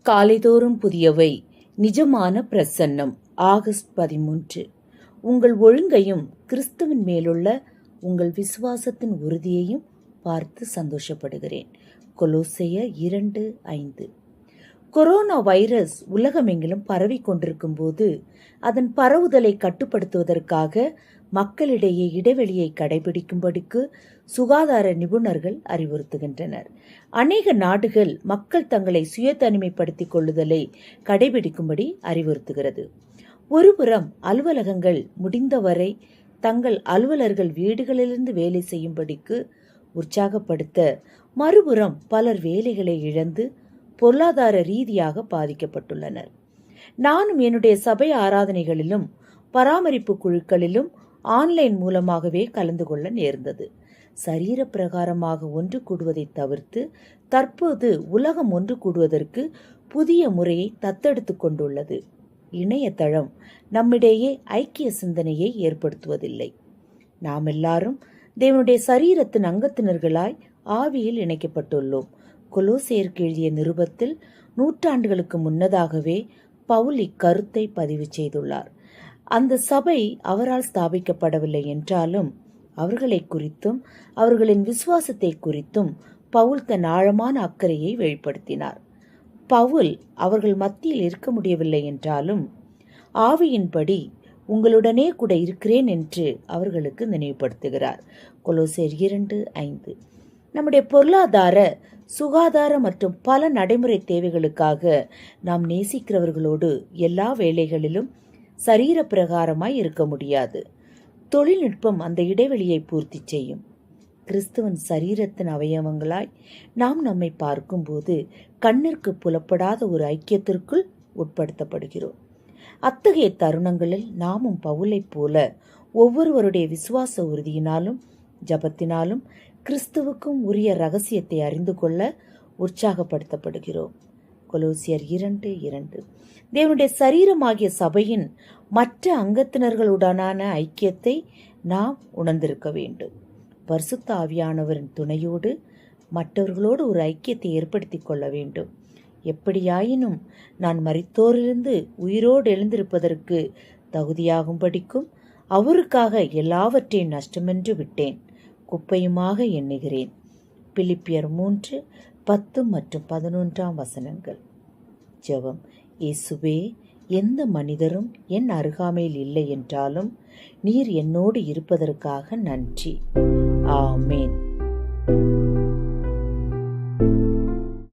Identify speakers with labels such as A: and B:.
A: காலைதோறும் புதியவை நிஜமான பிரசன்னம். ஆகஸ்ட் 13. உங்கள் ஒழுங்கையும் கிறிஸ்துவின் மேலுள்ள உங்கள் விசுவாசத்தின் உறுதியையும் பார்த்து சந்தோஷப்படுகிறேன். கொலோசையர் 2:5. கொரோனா வைரஸ் உலகமெங்கிலும் பரவிக் கொண்டிருக்கும் போது அதன் பரவுதலை கட்டுப்படுத்துவதற்காக மக்களிடையே இடைவெளியை கடைபிடிக்கும்படிக்கு சுகாதார நிபுணர்கள் அறிவுறுத்துகின்றனர். அநேக நாடுகள் மக்கள் தங்களை சுய தனிமைப்படுத்திக் கொள்ளுதலை கடைபிடிக்கும்படி அறிவுறுத்துகிறது. ஒருபுறம் அலுவலகங்கள் முடிந்தவரை தங்கள் அலுவலர்கள் வீடுகளிலிருந்து வேலை செய்யும்படிக்கு உற்சாகப்படுத்த, மறுபுறம் பலர் வேலைகளை இழந்து பொருளாதார ரீதியாக பாதிக்கப்பட்டுள்ளனர். நானும் என்னுடைய சபை ஆராதனைகளிலும் பராமரிப்பு குழுக்களிலும் ஆன்லைன் மூலமாகவே கலந்து கொள்ள நேர்ந்தது. சரீர பிரகாரமாக ஒன்று கூடுவதை தவிர்த்து தற்போது உலகம் ஒன்று கூடுவதற்கு புதிய முறையை தத்தெடுத்து கொண்டுள்ளது. இணையதளம் நம்மிடையே ஐக்கிய சிந்தனையை ஏற்படுத்துவதில்லை. நாம் எல்லாரும் தேவனுடைய சரீரத்தின் அங்கத்தினர்களாய் ஆவியில் இணைக்கப்பட்டுள்ளோம். கொலோசேயருக்கு எழுதிய நிருபத்தில் நூற்றாண்டுகளுக்கு முன்னதாகவே பவுல் இக்கருத்தை பதிவு செய்துள்ளார். அந்த சபை அவரால் ஸ்தாபிக்கப்படவில்லை என்றாலும் அவர்களை குறித்தும் அவர்களின் விசுவாசத்தை குறித்தும் பவுல் தன் ஆழமான அக்கறையை வெளிப்படுத்தினார். பவுல் அவர்கள் மத்தியில் இருக்க முடியவில்லை என்றாலும் ஆவியின்படி உங்களுடனே கூட இருக்கிறேன் என்று அவர்களுக்கு நினைவுபடுத்துகிறார். கொலோசையர் 2:5. நம்முடைய பொருளாதார, சுகாதார மற்றும் பல நடைமுறை தேவைகளுக்காக நாம் நேசிக்கிறவர்களோடு எல்லா வேளைகளிலும் சரீர பிரகாரமாய் இருக்க முடியாது. தொழில்நுட்பம் அந்த இடைவெளியை பூர்த்தி செய்யும். கிறிஸ்துவன் சரீரத்தின் அவயவங்களாய் நாம் நம்மை பார்க்கும்போது கண்ணிற்கு புலப்படாத ஒரு ஐக்கியத்திற்குள் உட்படுத்தப்படுகிறோம். அத்தகைய தருணங்களில் நாமும் பவுலைப் போல ஒவ்வொருவருடைய விசுவாச உறுதியினாலும் ஜபத்தினாலும் கிறிஸ்துவுக்கும் உரிய ரகசியத்தை அறிந்து கொள்ள உற்சாகப்படுத்தப்படுகிறோம். கொலோசியர் 2:2. தேவனுடைய சரீரமாகிய சபையின் மற்ற அங்கத்தினர்களுடனான ஐக்கியத்தை நாம் உணர்ந்திருக்க வேண்டும். பரிசுத்த ஆவியானவரின் துணையோடு மற்றவர்களோடு ஒரு ஐக்கியத்தை ஏற்படுத்திக் கொள்ள வேண்டும். எப்படியாயினும் நான் மரித்தோரிலிருந்து உயிரோடு எழுந்திருப்பதற்கு தகுதியாகும்படிக்கும் அவருக்காக எல்லாவற்றையும் நஷ்டமென்று விட்டேன், குப்பையுமாக எண்ணுகிறேன். பிலிப்பியர் 3:10 மற்றும் 11 ஜெபம். இயேசுவே, எந்த மனிதரும் என் அருகாமையில் இல்லை என்றாலும் நீர் என்னோடு இருப்பதற்காக நன்றி. ஆமேன்.